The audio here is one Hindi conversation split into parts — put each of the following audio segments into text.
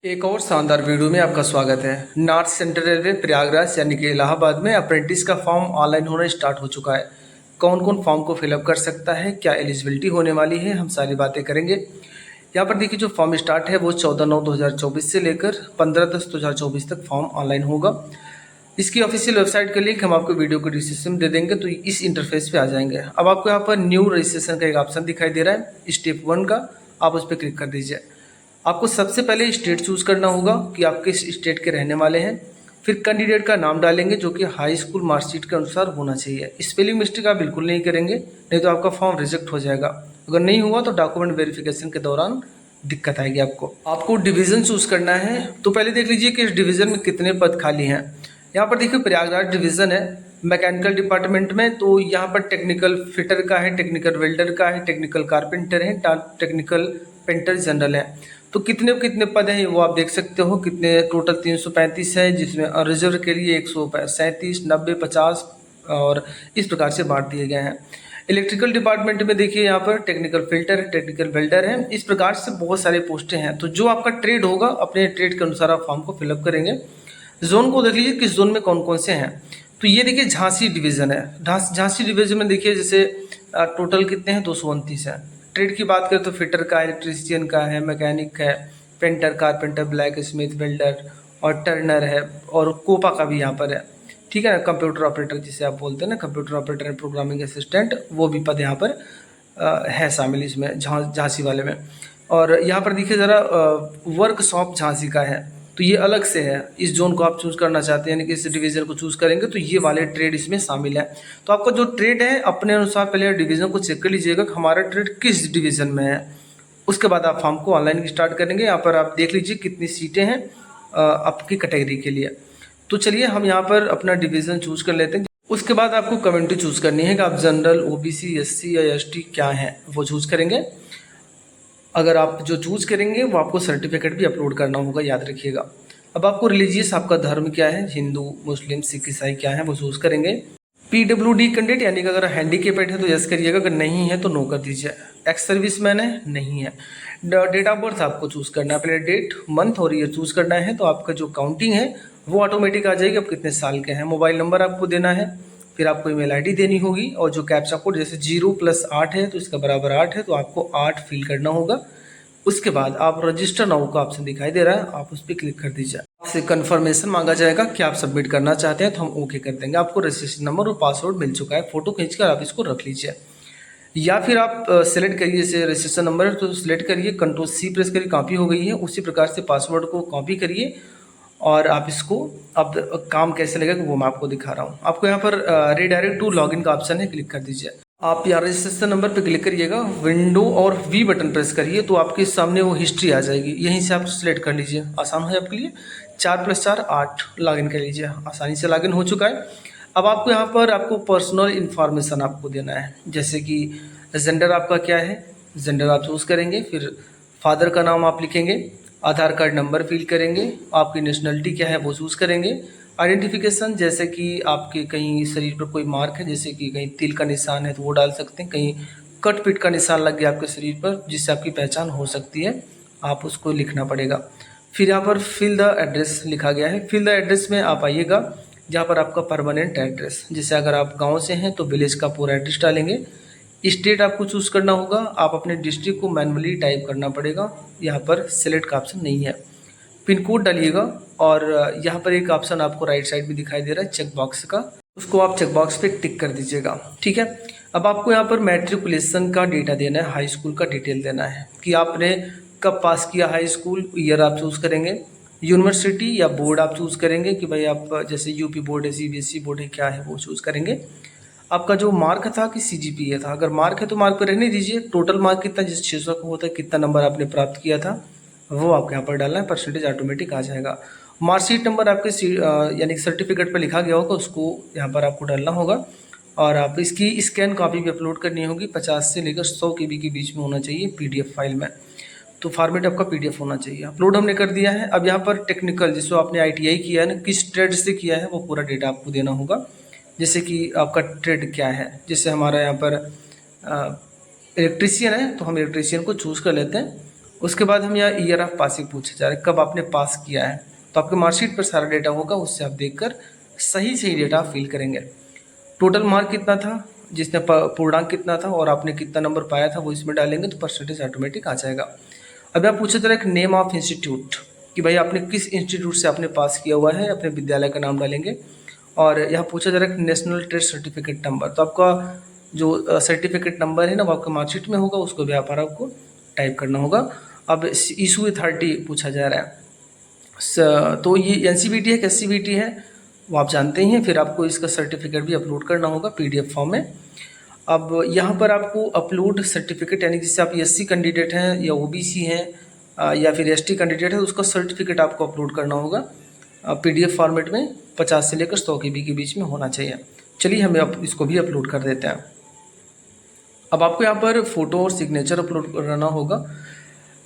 एक और शानदार वीडियो में आपका स्वागत है। नॉर्थ सेंट्रल रेलवे प्रयागराज यानी कि इलाहाबाद में अप्रेंटिस का फॉर्म ऑनलाइन होना स्टार्ट हो चुका है। कौन कौन फॉर्म को फिलअप कर सकता है, क्या एलिजिबिलिटी होने वाली है, हम सारी बातें करेंगे। यहाँ पर देखिए जो फॉर्म स्टार्ट है वो 14/9/2024 से लेकर 15/10/2024 तक फॉर्म ऑनलाइन होगा। इसकी ऑफिशियल वेबसाइट का लिंक हम आपको वीडियो को डिस्क्रिप्शन में दे देंगे, तो इस इंटरफेस पे आ जाएंगे। अब आपको यहाँ पर न्यू रजिस्ट्रेशन का एक ऑप्शन दिखाई दे रहा है स्टेप 1 का, आप उस पर क्लिक कर दीजिए। आपको सबसे पहले स्टेट चूज करना होगा कि आप किस स्टेट के रहने वाले हैं। फिर कैंडिडेट का नाम डालेंगे जो कि हाई स्कूल मार्कशीट के अनुसार होना चाहिए। स्पेलिंग मिस्टेक आप बिल्कुल नहीं करेंगे, नहीं तो आपका फॉर्म रिजेक्ट हो जाएगा। अगर नहीं हुआ तो डॉक्यूमेंट वेरिफिकेशन के दौरान दिक्कत आएगी। आपको डिवीज़न चूज करना है। तो पहले देख लीजिए कि इस डिवीज़न में कितने पद खाली हैं। यहाँ पर देखिए प्रयागराज डिवीज़न है मैकेनिकल डिपार्टमेंट में, तो यहाँ पर टेक्निकल फिटर का है, टेक्निकल वेल्डर का है, टेक्निकल कारपेंटर है, टेक्निकल पेंटर जनरल है। तो कितने कितने पद हैं वो आप देख सकते हो। कितने टोटल 335 है, जिसमें रिजर्व के लिए 137, 90, 50 और इस प्रकार से बांट दिए गए हैं। इलेक्ट्रिकल डिपार्टमेंट में देखिए यहाँ पर टेक्निकल फिल्टर है, टेक्निकल वेल्डर है, इस प्रकार से बहुत सारे पोस्टें हैं। तो जो आपका ट्रेड होगा अपने ट्रेड के अनुसार आप फॉर्म को फिलअप करेंगे। जोन को देख लीजिए किस जोन में कौन कौन से हैं। तो ये देखिए झांसी डिवीज़न है। झांसी डिवीज़न में देखिए जैसे टोटल कितने हैं, 229 है। ट्रेड की बात करें तो फिटर का, इलेक्ट्रीशियन का है, मैकेनिक है, painter, carpenter, black Smith, welder और टर्नर है, और कोपा का भी यहाँ पर है। ठीक है ना, कंप्यूटर ऑपरेटर जिसे आप बोलते हैं ना, computer operator and programming assistant, वो भी पद यहाँ पर है शामिल इसमें झांसी वाले में। और यहाँ पर देखिए ज़रा वर्कशॉप झांसी का है, तो ये अलग से है। इस जोन को आप चूज़ करना चाहते हैं, यानी कि इस डिवीज़न को चूज़ करेंगे तो ये वाले ट्रेड इसमें शामिल है। तो आपका जो ट्रेड है अपने अनुसार पहले डिवीज़न को चेक कर लीजिएगा कि हमारा ट्रेड किस डिवीज़न में है। उसके बाद आप फॉर्म को ऑनलाइन स्टार्ट करेंगे। यहाँ पर आप देख लीजिए कितनी सीटें हैं आपकी कैटेगरी के लिए। तो चलिए हम यहाँ पर अपना डिवीज़न चूज़ कर लेते हैं। उसके बाद आपको कम्युनिटी चूज़ करनी है कि आप जनरल, ओबीसी, एससी या एसटी क्या हैं वो चूज़ करेंगे। अगर आप जो चूज़ करेंगे वो आपको सर्टिफिकेट भी अपलोड करना होगा, याद रखिएगा। अब आपको रिलीजियस आपका धर्म क्या है, हिंदू, मुस्लिम, सिख, ईसाई क्या है वो चूज़ करेंगे। पीडब्ल्यूडी कैंडिडेट यानी कि अगर हैंडीकेपेड है तो यस करिएगा, अगर नहीं है तो नो कर दीजिए। एक्स सर्विसमैन है, नहीं है। डेट ऑफ बर्थ आपको चूज़ करना है, पहले डेट, मंथ और ईयर चूज़ करना है, तो आपका जो काउंटिंग है वो ऑटोमेटिक आ जाएगी आप कितने साल के हैं। मोबाइल नंबर आपको देना है, फिर आपको ईमेल आईडी देनी होगी, और जो कैप्चा कोड जैसे 0 + 8 है तो इसका बराबर 8 है, तो आपको 8 फिल करना होगा। उसके बाद आप रजिस्टर नाउ का ऑप्शन दिखाई दे रहा है, आप उस पर क्लिक कर दीजिए। आपसे कंफर्मेशन मांगा जाएगा कि आप सबमिट करना चाहते हैं, तो हम ओके कर देंगे। आपको रजिस्ट्रेशन नंबर और पासवर्ड मिल चुका है, फोटो खींचकर आप इसको रख लीजिए। या फिर आप सेलेक्ट करिए, जैसे रजिस्ट्रेशन नंबर है तो सिलेक्ट करिए, Ctrl+C प्रेस करिए, कॉपी हो गई है। उसी प्रकार से पासवर्ड को कॉपी करिए और आप इसको, अब काम कैसे लगेगा वो मैं आपको दिखा रहा हूँ। आपको यहाँ पर रीडायरेक्ट टू लॉगिन का ऑप्शन है, क्लिक कर दीजिए। आप यहाँ रजिस्ट्रेशन नंबर पे क्लिक करिएगा, विंडो और वी बटन प्रेस करिए, तो आपके सामने वो हिस्ट्री आ जाएगी। यहीं से आप सिलेक्ट कर लीजिए, आसान है आपके लिए। 4 + 4 8 लॉगिन कर लीजिए, आसानी से लॉगिन हो चुका है। अब आपको यहाँ पर आपको पर्सनल इन्फॉर्मेशन आपको देना है, जैसे कि जेंडर आपका क्या है, जेंडर आप चूज़ करेंगे। फिर फादर का नाम आप लिखेंगे, आधार कार्ड नंबर फिल करेंगे, आपकी नेशनलिटी क्या है वो चूज़ करेंगे। आइडेंटिफिकेशन, जैसे कि आपके कहीं शरीर पर कोई मार्क है, जैसे कि कहीं तिल का निशान है तो वो डाल सकते हैं, कहीं कट पीट का निशान लग गया आपके शरीर पर जिससे आपकी पहचान हो सकती है, आप उसको लिखना पड़ेगा। फिर यहाँ पर फिल द एड्रेस लिखा गया है, फिल द एड्रेस में आप आइएगा जहाँ पर आपका परमानेंट एड्रेस, जैसे अगर आप गाँव से हैं तो विलेज का पूरा एड्रेस डालेंगे। स्टेट आपको चूज़ करना होगा, आप अपने डिस्ट्रिक्ट को मैनुअली टाइप करना पड़ेगा, यहाँ पर सेलेक्ट का ऑप्शन नहीं है। पिन कोड डालिएगा, और यहाँ पर एक ऑप्शन आपको राइट साइड में दिखाई दे रहा है चेक बॉक्स का, उसको आप चेक बॉक्स पे टिक कर दीजिएगा। ठीक है। अब आपको यहाँ पर मैट्रिकुलेशन का डेटा देना है, हाई स्कूल का डिटेल देना है कि आपने कब पास किया हाई स्कूल, ईयर आप चूज़ करेंगे। यूनिवर्सिटी या बोर्ड आप चूज़ करेंगे कि भाई आप जैसे यूपी बोर्ड है, सीबीएसई बोर्ड है, क्या है वो चूज़ करेंगे। आपका जो मार्क था कि सीजीपीए था, अगर मार्क है तो मार्क पर रहने दीजिए। टोटल मार्क कितना, जिस 600 का होता है, कितना नंबर आपने प्राप्त किया था वो आपको यहाँ पर डालना है, परसेंटेज ऑटोमेटिक आ जाएगा। मार्कशीट नंबर आपके यानी कि सर्टिफिकेट पर लिखा गया होगा, उसको यहाँ पर आपको डालना होगा, और आप इसकी स्कैन कॉपी भी अपलोड करनी होगी। 50 से लेकर 100 KB के बीच में होना चाहिए पीडीएफ फाइल में, तो फॉर्मेट आपका पीडीएफ होना चाहिए। अपलोड हमने कर दिया है। अब यहाँ पर टेक्निकल, जिसको आपने आईटीआई किया है ना, किस ट्रेड से किया है वो पूरा डेटा आपको देना होगा, जैसे कि आपका ट्रेड क्या है। जैसे हमारा यहाँ पर इलेक्ट्रीशियन है तो हम इलेक्ट्रीशियन को चूज़ कर लेते हैं, उसके बाद हम यहाँ ईयर ऑफ पासिंग पूछा जा रहा है, कब आपने पास किया है। तो आपके मार्कशीट पर सारा डेटा होगा, उससे आप देखकर सही सही डेटा आप फिल करेंगे। टोटल मार्क कितना था, जिसने पूर्णांक कितना था और आपने कितना नंबर पाया था वो इसमें डालेंगे तो परसेंटेज ऑटोमेटिक आ जाएगा। अब यहाँ पूछा जा रहा है एक नेम ऑफ इंस्टीट्यूट, कि भाई आपने किस इंस्टीट्यूट से आपने पास किया हुआ है, अपने विद्यालय का नाम डालेंगे। और यहाँ पूछा जा रहा है नेशनल ट्रेड सर्टिफिकेट नंबर, तो आपका जो सर्टिफिकेट नंबर है ना वो आपका मार्कशीट में होगा, उसको भी आपको टाइप करना होगा। अब इशू अथॉरिटी पूछा जा रहा है, तो ये एनसीवीटी है कि एससीवीटी है वो आप जानते ही हैं। फिर आपको इसका सर्टिफिकेट भी अपलोड करना होगा पीडीएफ फॉर्म में। अब यहाँ पर आपको अपलोड सर्टिफिकेट, यानी जैसे आप एससी कैंडिडेट हैं या ओबीसी हैं या फिर एसटी कैंडिडेट है, तो उसका सर्टिफिकेट आपको अपलोड करना होगा पीडीएफ फॉर्मेट में। 50 से लेकर 100 KB के बीच में होना चाहिए। चलिए हमें अब इसको भी अपलोड कर देते हैं। अब आपको यहाँ पर फ़ोटो और सिग्नेचर अपलोड करना होगा।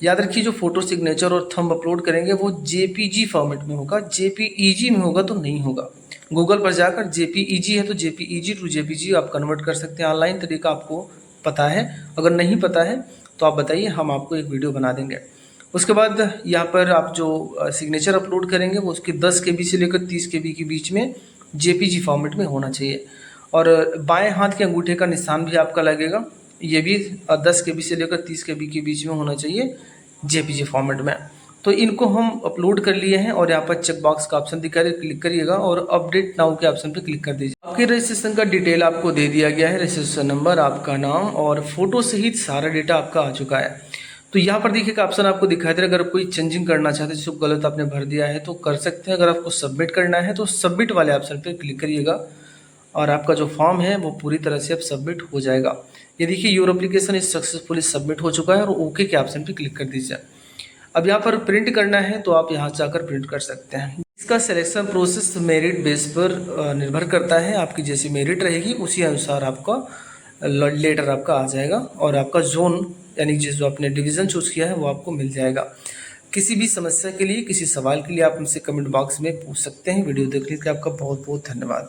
याद रखिए जो फोटो, सिग्नेचर और थंब अपलोड करेंगे वो जेपीजी फॉर्मेट में होगा, जेपीईजी में होगा तो नहीं होगा। गूगल पर जाकर जेपीईजी है तो जेपीईजी टू जेपीजी आप कन्वर्ट कर सकते हैं। ऑनलाइन तरीका आपको पता है, अगर नहीं पता है तो आप बताइए, हम आपको एक वीडियो बना देंगे। उसके बाद यहाँ पर आप जो सिग्नेचर अपलोड करेंगे वो उसके 10 KB से लेकर 30 KB के बीच में जेपीजी फॉर्मेट में होना चाहिए। और बाएं हाथ के अंगूठे का निशान भी आपका लगेगा, ये भी 10 KB से लेकर 30 KB के बीच में होना चाहिए जेपीजी फॉर्मेट में। तो इनको हम अपलोड कर लिए हैं और यहाँ पर चेक बॉक्स का ऑप्शन दिखा रहा है, क्लिक करिएगा और अपडेट नाउ के ऑप्शन पे क्लिक कर दीजिए। आपके रजिस्ट्रेशन का डिटेल आपको दे दिया गया है, रजिस्ट्रेशन नंबर, आपका नाम और फोटो सहित सारा डेटा आपका आ चुका है। तो यहाँ पर देखिए का ऑप्शन आपको दिखाई दे रहा है, अगर कोई चेंजिंग करना चाहते हैं, जिसको गलत आपने भर दिया है तो कर सकते हैं। अगर आपको सबमिट करना है तो सबमिट वाले ऑप्शन पर क्लिक करिएगा और आपका जो फॉर्म है वो पूरी तरह से अब सबमिट हो जाएगा। ये देखिए your application is successfully submit हो चुका है और ओके के ऑप्शन पे क्लिक कर दीजिए। अब यहाँ पर प्रिंट करना है तो आप यहाँ जाकर प्रिंट कर सकते हैं। इसका सिलेक्शन प्रोसेस मेरिट बेस पर निर्भर करता है, आपकी जैसी मेरिट रहेगी उसी अनुसार आपका लेटर आपका आ जाएगा और आपका जोन यानी जो आपने डिवीज़न चूज़ किया है वो आपको मिल जाएगा। किसी भी समस्या के लिए, किसी सवाल के लिए आप हमसे कमेंट बॉक्स में पूछ सकते हैं। वीडियो देखने के लिए आपका बहुत बहुत धन्यवाद।